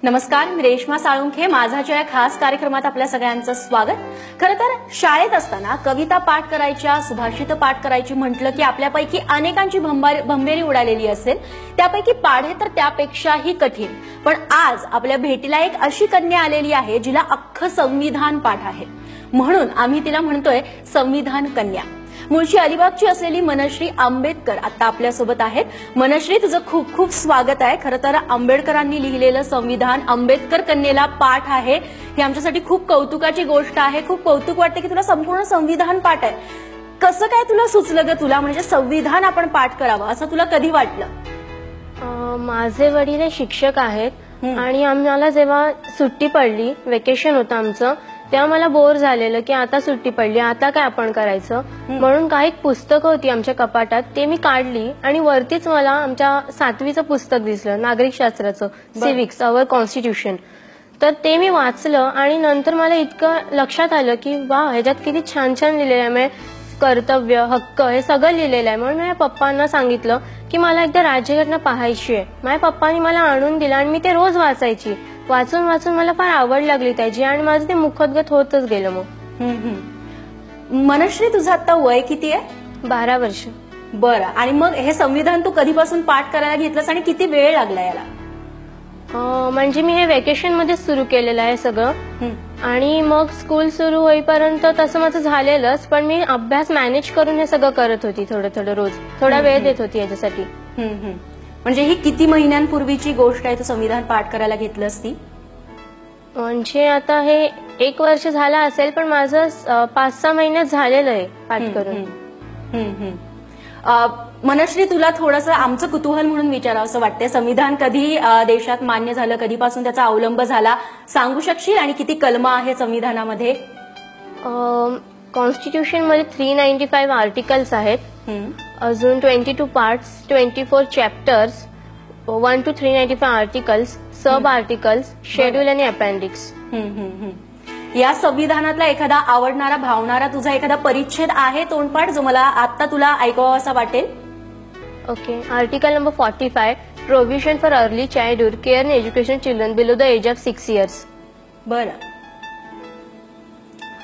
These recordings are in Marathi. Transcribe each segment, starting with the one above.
नमस्कार, मी रेश्मा साळुंखे. माझाच्या या खास कार्यक्रमात आपल्या सगळ्यांचं स्वागत. खरं तर शाळेत असताना कविता पाठ करायच्या, सुभाषित पाठ करायची म्हटलं की आपल्यापैकी अनेकांची भंबेरी उडालेली असेल. त्यापैकी पाढे तर त्यापेक्षाही कठीण. पण आज आपल्या भेटीला एक अशी कन्या आलेली आहे जिला अख्खं संविधान पाठ आहे. म्हणून आम्ही तिला म्हणतोय संविधान कन्या. मूळची अलिबागची असलेली मनश्री आंबेडकर आता आपल्यासोबत आहेत. मनश्री, तुझं खूप खूप स्वागत आहे. खरं तर आंबेडकरांनी लिहिलेलं संविधान आंबेडकर कन्येला पाठ आहे, ही आमच्यासाठी खूप कौतुकाची गोष्ट आहे. खूप कौतुक वाटतं की तुला संपूर्ण संविधान पाठ आहे. कसं काय तुला सुचलं ग तुला म्हणजे संविधान आपण पाठ करावं असं तुला कधी वाटलं? माझे वडील शिक्षक आहेत आणि आम्हाला जेव्हा सुट्टी पडली, वेकेशन होतं आमचं, तेव्हा मला बोर झालेलं की आता सुट्टी पडली, आता काय आपण करायचं. म्हणून काही पुस्तकं होती आमच्या कपाटात, ते मी काढली आणि वरतीच मला आमच्या 7वीचं पुस्तक दिसलं, नागरिकशास्त्राचं, सिव्हिक्स अवर कॉन्स्टिट्यूशन. तर ते मी वाचलं आणि नंतर मला इतकं लक्षात आलं की वा, ह्याच्यात किती छान छान लिहिलेलं आहे. म्हणजे कर्तव्य, हक्क हे सगळं लिहिलेलं आहे. म्हणून माझ्या पप्पांना सांगितलं की मला एकदा राज्यघटना पाहायची आहे. माझ्या पप्पांनी मला आणून दिलं आणि मी ते रोज वाचायची. वाचून वाचून मला फार आवड लागली त्याची आणि माझं ते मुखोद्गत होतच गेलं. मग मनश्री, तुझं आता वय किती आहे? 12 वर्ष. बरं, आणि मग हे संविधान तू कधीपासून पाठ करायला घेतलंस आणि किती वेळ लागला याला? म्हणजे मी हे वेकेशन मध्ये सुरू केलेलं आहे सगळं. आणि मग स्कूल सुरू होईपर्यंत तसं माझं झालेलंच, पण मी अभ्यास मॅनेज करून हे सगळं करत होती. थोडं थोडं रोज थोडा वेळ देत होती याच्यासाठी. म्हणजे ही किती महिन्यांपूर्वीची गोष्ट आहे तू संविधान पाठ करायला घेतलंस ती? म्हणजे आता हे 1 वर्ष झाला असेल, पण माझं 5-6 महिन्यात झालेलं आहे पाठ करून. मनश्री, तुला थोडंसं आमचं कुतूहल म्हणून विचारावं असं वाटतंय, संविधान कधी देशात मान्य झालं, कधीपासून त्याचा अवलंब झाला सांगू शकशील? आणि किती कलमा आहे संविधानामध्ये? कॉन्स्टिट्यूशन मध्ये 395 आर्टिकल्स आहेत. अजून 22 parts, 24 chapters, 1 to 395 articles, sub articles, schedule आणि अपेंडिक्स. या संविधानातला एखादा आवडणारा, भावणारा तुझा एखादा परिच्छेद आहे तोंडपाठ जो मला आता तुला ऐकावा असा वाटेल? Okay. Article number 45, provision for early childhood care and education children below the age of 6 years. बरं.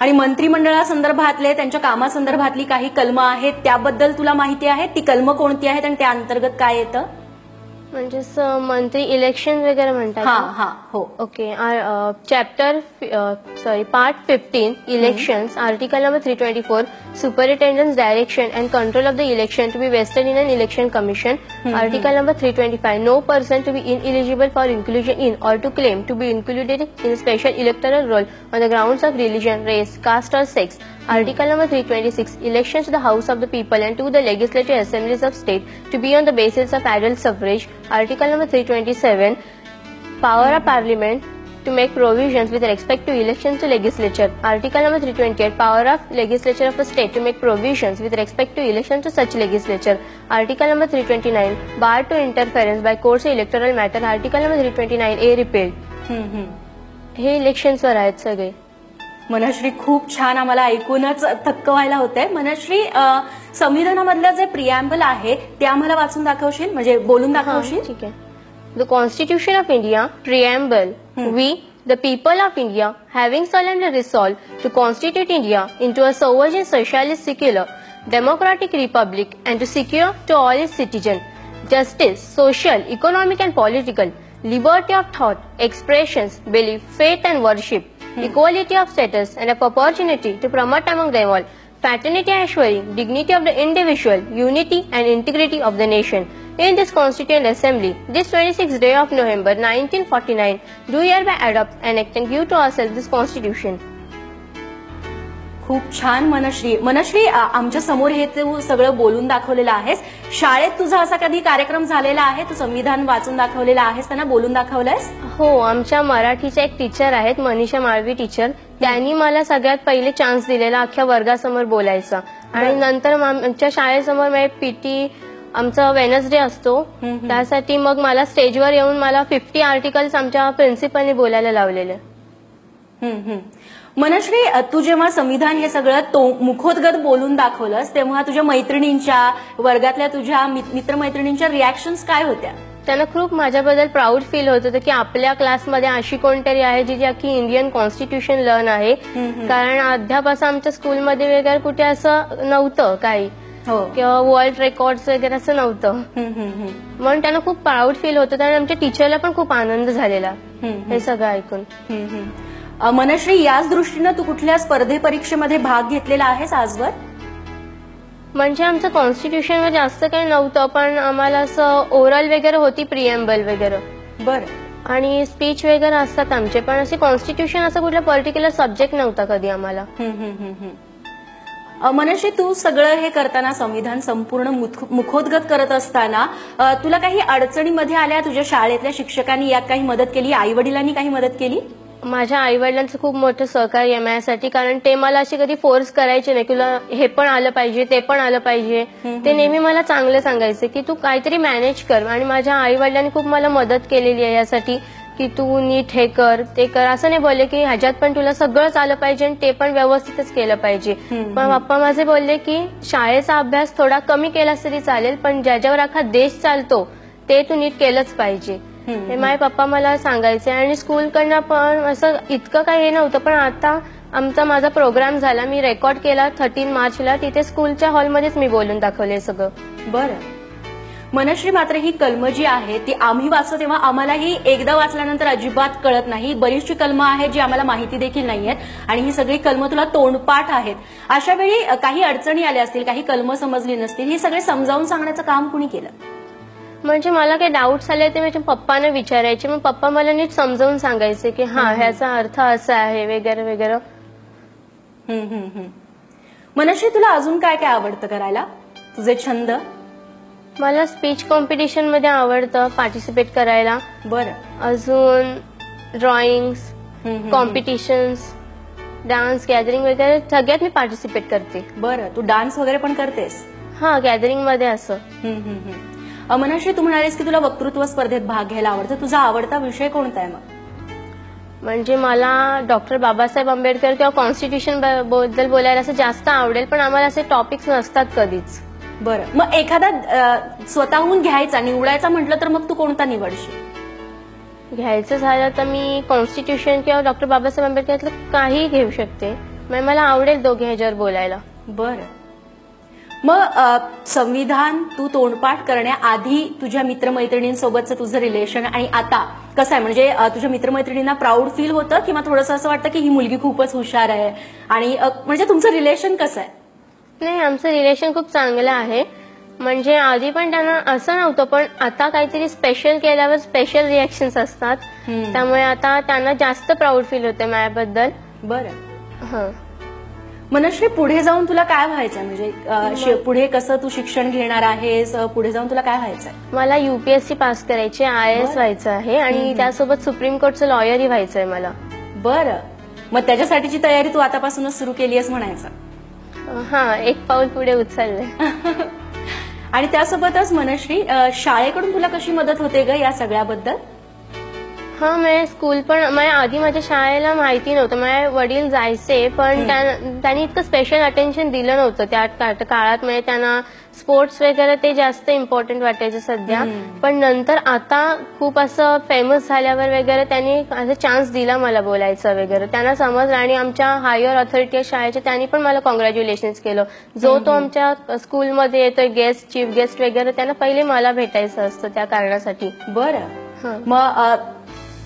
आणि मंत्रिमंडळासंदर्भातले, त्यांच्या कामासंदर्भातली काही कलमं आहेत, त्याबद्दल तुला माहिती आहे? ती कलमं कोणती आहेत आणि त्या अंतर्गत काय येतं? म्हणजे मंत्री इलेक्शन वगैरे म्हणतात. हो. Okay. Chapter part 15 elections, article number 324, superintendence direction and control of the election to be vested in an election commission. Article number 325, no person to be ineligible for inclusion in or to claim to be included in special electoral roll on the grounds of religion, race, caste और sex. Article number 326, elections to the House of the People and to the Legislative Assemblies of State to be on the basis of adult suffrage. Article number 327, power of Parliament to make provisions with respect to elections to legislature. Article number 328, power of legislature of a state to make provisions with respect to elections to such legislature. Article number 329, bar to interference by courts of electoral matter. Article number 329A repealed. हे इलेक्शन्स वर आहेत सगळे. मनश्री, खूप छान, आम्हाला ऐकूनच थक्क व्हायला होतंय. मनश्री, संविधानामधलं जे प्रिॲम्बल आहे ते आम्हाला वाचून दाखवशील, म्हणजे बोलून दाखवशील? ठीक आहे. The constitution of India preamble. We the people of India having solemnly resolved to constitute India into a sovereign, socialist, secular, democratic republic and to secure to all its citizens justice, social, economic and political, liberty of thought, expressions, belief, faith and worship, equality of status and of opportunity to promote among them all fraternity assuring dignity of the individual, unity and integrity of the nation. In this Constituent Assembly, this 26th day of November 1949, do hereby adopt and act and give to ourselves this Constitution. खूप छान मनश्री, आमच्या समोर हे तू सगळं बोलून दाखवलेलं आहेस. शाळेत तुझा असा कधी कार्यक्रम झालेला आहे, तू संविधान वाचून दाखवलेलं आहेस, त्यांना बोलून दाखवलंयस? हो, आमच्या मराठीच्या एक टीचर आहेत, मनीषा माळवी टीचर, त्यांनी मला सगळ्यात पहिले चान्स दिलेला अख्ख्या वर्गासमोर बोलायचा. आणि नंतर आमच्या शाळेसमोर पीटी आमचा वेनसडे असतो, त्यासाठी मग मला स्टेजवर येऊन मला 50 आर्टिकल्स आमच्या प्रिन्सिपलने बोलायला लावलेले. मनश्री, तू जेव्हा संविधान हे सगळं मुखोद्गत बोलून दाखवलंस तेव्हा तुझ्या मैत्रिणींच्या, वर्गातल्या तुझ्या मित्रमैत्रिणींच्या रिॲक्शन्स काय होत्या? त्यांना खूप माझ्याबद्दल प्राऊड फील होत होतं की आपल्या क्लासमध्ये अशी कोणतरी आहे जी अख्खी इंडियन कॉन्स्टिट्यूशन लर्न आहे. कारण अद्याप असं आमच्या स्कूलमध्ये वगैरे कुठे असं नव्हतं काही किंवा वर्ल्ड रेकॉर्ड्स वगैरे असं नव्हतं. म्हणून त्यांना खूप प्राऊड फील होत होतं आणि आमच्या टीचरला पण खूप आनंद झालेला हे सगळं ऐकून. मनश्री, याच दृष्टीनं तू कुठल्या स्पर्धे परीक्षेमध्ये भाग घेतलेला आहेस आजवर? म्हणजे आमचं कॉन्स्टिट्यूशनवर जास्त काही नव्हतं, पण आम्हाला असं ओरल वगैरे होती, प्रिएम्बल वगैरे. बरं. आणि स्पीच वगैरे असतात आमचे, पण असे कॉन्स्टिट्यूशन असं कुठला पर्टिक्युलर सब्जेक्ट नव्हता कधी आम्हाला. मनश्री, तू सगळं हे करताना, संविधान संपूर्ण मुखोद्गत करत असताना तुला काही अडचणीमध्ये आल्या? तुझ्या शाळेतल्या शिक्षकांनी यात काही मदत केली? आई वडिलांनी काही मदत केली? माझ्या आई वडिलांचं खूप मोठं सहकार्य आहे माझ्यासाठी, कारण ते मला अशी कधी फोर्स करायचे नाही, तुला हे पण आलं पाहिजे, ते पण आलं पाहिजे. ते नेहमी मला चांगलं सांगायचे की तू काहीतरी मॅनेज कर. आणि माझ्या आई वडिलांनी खूप मला मदत केलेली आहे यासाठी की तू नीट हे कर, ते कर. असं नाही बोलले की ह्याच्यात पण तुला सगळंच आलं पाहिजे आणि ते पण व्यवस्थितच केलं पाहिजे. पण पप्पा माझे बोलले की शाळेचा अभ्यास थोडा कमी केलास तरी चालेल, पण ज्याच्यावर अख्खा देश चालतो ते तू नीट केलंच पाहिजे. हे माझे पप्पा मला सांगायचे. आणि स्कूलकडनं पण असं इतकं काही हे नव्हतं, पण आता माझा प्रोग्राम झाला, मी रेकॉर्ड केला 13 मार्चला, तिथे स्कूलच्या हॉलमध्येच मी बोलून दाखवले सगळं. बरं. मनश्री, मात्र ही कलमं जी आहे ती आम्ही वाचतो तेव्हा आम्हालाही एकदा वाचल्यानंतर अजिबात कळत नाही. बरीचशी कलमं आहेत जी आम्हाला माहिती देखील नाहीयेत आणि ही सगळी कलमं तुला तोंडपाठ आहेत. अशा वेळी काही अडचणी आल्या असतील, काही कलमं समजली नसतील, ही सगळे समजावून सांगण्याचं काम कुणी केलं? म्हणजे मला काही डाऊट्स आले ते माझ्या पप्पांना विचारायचे, मग पप्पा मला नीट समजावून सांगायचे की हा ह्याचा अर्थ असा आहे वगैरे वगैरे. मनश्री, तुला अजून काय काय आवडतं करायला? तुझे छंद? मला स्पीच कॉम्पिटिशन मध्ये आवडतं पार्टिसिपेट करायला. बरं. अजून ड्रॉइंग्स, कॉम्पिटिशन्स, डान्स, गॅदरिंग वगैरे सगळ्यात मी पार्टिसिपेट करते. बरं. तू डान्स वगैरे पण करतेस? हा, गॅदरिंग मध्ये असं. मनश्री, तू म्हणालीस की तुला वक्तृत्व स्पर्धेत भाग घ्यायला आवडतं. तुझा आवडता विषय कोणता आहे मग? म्हणजे मला डॉक्टर बाबासाहेब आंबेडकर किंवा कॉन्स्टिट्यूशन बद्दल बोलायला असं जास्त आवडेल, पण आम्हाला असे टॉपिक्स नसतात कधीच. बरं. मग एखादा स्वतःहून घ्यायचा, निवडायचा म्हटलं तर मग तू कोणता निवडशील? घ्यायचं झालं तर मी कॉन्स्टिट्यूशन किंवा डॉक्टर बाबासाहेब आंबेडकर काही घेऊ शकते. मला आवडेल दोघे ह्याच्यावर बोलायला. बरं. मग संविधान तू तोंडपाठ करण्याआधी तुझ्या मित्रमैत्रिणींसोबतचं तुझं रिलेशन आणि आता कसं आहे? म्हणजे तुझ्या मित्रमैत्रिणींना प्राऊड फील होतं किंवा थोडंसं असं वाटतं की ही मुलगी खूपच हुशार आहे? आणि म्हणजे तुमचं रिलेशन कसं आहे? नाही, आमचं रिलेशन खूप चांगलं आहे. म्हणजे आधी पण त्यांना असं नव्हतं, पण आता काहीतरी स्पेशल केल्यावर स्पेशल रिॲक्शन्स असतात, त्यामुळे आता त्यांना जास्त प्राऊड फील होते माझ्याबद्दल. बरं. मनश्री, पुढे जाऊन तुला काय व्हायचंय? म्हणजे पुढे कसं तू शिक्षण घेणार आहेस? पुढे जाऊन तुला काय व्हायचंय? मला UPSC पास करायची, IAS व्हायचं आहे आणि त्यासोबत सुप्रीम कोर्टचं लॉयरही व्हायचंय मला. बरं. मग त्याच्यासाठीची तयारी तू आतापासूनच सुरू केली आहेस म्हणायचं? हा, एक पाऊल पुढे उचललंय. आणि त्यासोबतच मनश्री, शाळेकडून तुला कशी मदत होते ग या सगळ्याबद्दल? हा, मी स्कूल पण आधी माझ्या शाळेला माहिती नव्हतं. माझे वडील जायचे, पण त्यांनी इतकं स्पेशल अटेन्शन दिलं नव्हतं त्या काळात. म्हणजे त्यांना स्पोर्ट्स वगैरे ते जास्त इम्पॉर्टंट वाटायचं सध्या. पण नंतर आता खूप असं फेमस झाल्यावर वगैरे त्यांनी असं चान्स दिला मला बोलायचं वगैरे. त्यांना समजलं आणि आमच्या हायर ऑथॉरिटी शाळेचे त्यांनी पण मला कॉंग्रॅच्युलेशन्स केलं. जो तो आमच्या स्कूलमध्ये येतोय गेस्ट, चीफ गेस्ट वगैरे, त्यांना पहिले मला भेटायचं असतं त्या कारणासाठी. बरं. मग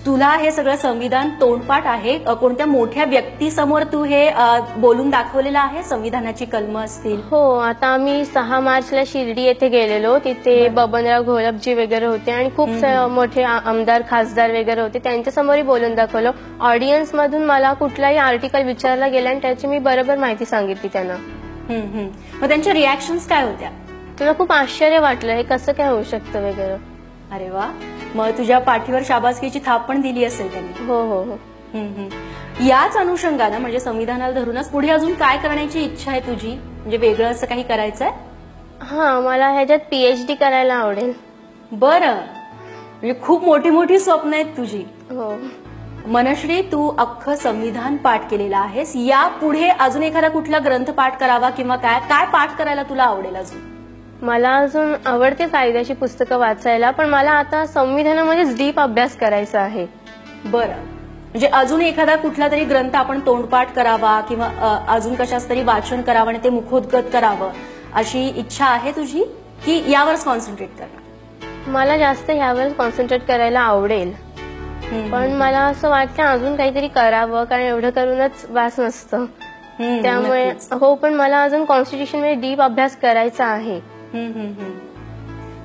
तुला हे सगळं संविधान तोंडपाठ आहे, कोणत्या मोठ्या व्यक्तीसमोर तू हे बोलून दाखवलेलं आहे? संविधानाची कलमं असतील? हो, आता आम्ही 6 मार्चला शिर्डी येथे गेलेलो. तिथे बबनराव घोलपजी वगैरे होते आणि खूप मोठे आमदार, खासदार वगैरे होते. त्यांच्यासमोरही बोलून दाखवलं. ऑडियन्स मधून मला कुठलाही आर्टिकल विचारला गेला आणि त्याची मी बरोबर माहिती सांगितली त्यांना. मग त्यांच्या रिॲक्शन्स काय होत्या? तुला खूप आश्चर्य वाटलं हे कसं काय होऊ शकतं वगैरे. अरे वा. मग तुझ्या पाठीवर शाबासकीची थाप पण दिली असेल त्यांनी? हो हो हो. याच अनुषंगानं म्हणजे संविधानाला धरूनच पुढे अजून काय करण्याची इच्छा आहे तुझी? म्हणजे वेगळं असं काही करायचंय? हा, मला ह्याच्यात PhD करायला आवडेल. बरं. म्हणजे खूप मोठी मोठी स्वप्न आहेत तुझी. हो. मनश्री, तू अख्खं संविधान पाठ केलेलं आहेस. या पुढे अजून एखादा कुठला ग्रंथ पाठ करावा किंवा काय काय पाठ करायला तुला आवडेल अजून? मला अजून आवडते कायद्याची पुस्तकं वाचायला, पण मला आता संविधानामध्येच डीप अभ्यास करायचा आहे. बरं, म्हणजे अजून एखादा कुठला तरी ग्रंथ आपण तोंडपाठ करावा किंवा अजून कशाच तरी वाचन करावं आणि ते मुखोद्गत करावं अशी इच्छा आहे तुझी, की यावरच कॉन्सन्ट्रेट करणार? मला जास्त ह्यावर कॉन्सन्ट्रेट करायला आवडेल, पण मला असं वाटतं अजून काहीतरी करावं, कारण एवढं करूनच वास नसतं. त्यामुळे हो, पण मला अजून कॉन्स्टिट्यूशन मध्ये डीप अभ्यास करायचा आहे.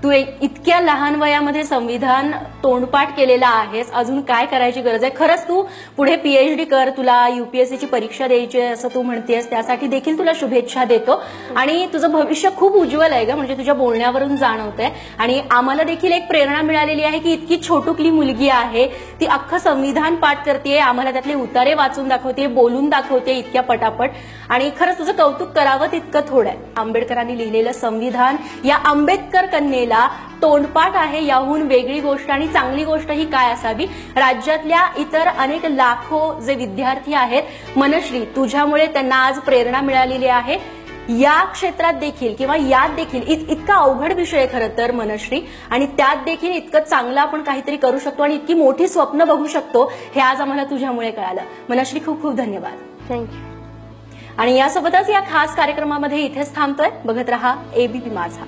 तू इतक्या लहान वयामध्ये संविधान तोंडपाठ केलेला आहेस, अजून काय करायची गरज आहे? खरंच तू पुढे पीएचडी कर, तुला युपीएससीची परीक्षा द्यायची आहे असं तू म्हणतेस, त्यासाठी देखील तुला शुभेच्छा देतो. आणि तुझं भविष्य खूप उज्ज्वल आहे ग, म्हणजे तुझ्या बोलण्यावरून जाणवतंय. आणि आम्हाला देखील एक प्रेरणा मिळालेली आहे की इतकी छोटुकली मुलगी आहे, ती अख्खं संविधान पाठ करते, आम्हाला त्यातले उतारे वाचून दाखवते, बोलून दाखवते इतक्या पटापट. आणि खरंच तुझं कौतुक करावं तितकं थोडं आहे. आंबेडकरांनी लिहिलेलं संविधान या आंबेडकर कन्येला तोंडपाठ आहे. याहून वेगळी गोष्ट आणि चांगली गोष्ट ही काय असावी? राज्यातल्या इतर अनेक लाखो जे विद्यार्थी आहेत मनश्री, तुझ्यामुळे त्यांना आज प्रेरणा मिळालेली आहे. या क्षेत्रात देखील किंवा यात देखील इतका अवघड विषय आहे खरं तर मनश्री, आणि त्यात देखील इतकं चांगलं आपण काहीतरी करू शकतो आणि इतकी मोठी स्वप्न बघू शकतो, हे आज आम्हाला तुझ्यामुळे कळालं. मनश्री, खूप खूप धन्यवाद. थँक्यू. आणि यासोबतच या खास कार्यक्रमामध्ये इथेच थांबतोय. बघत रहा एबीपी माझा.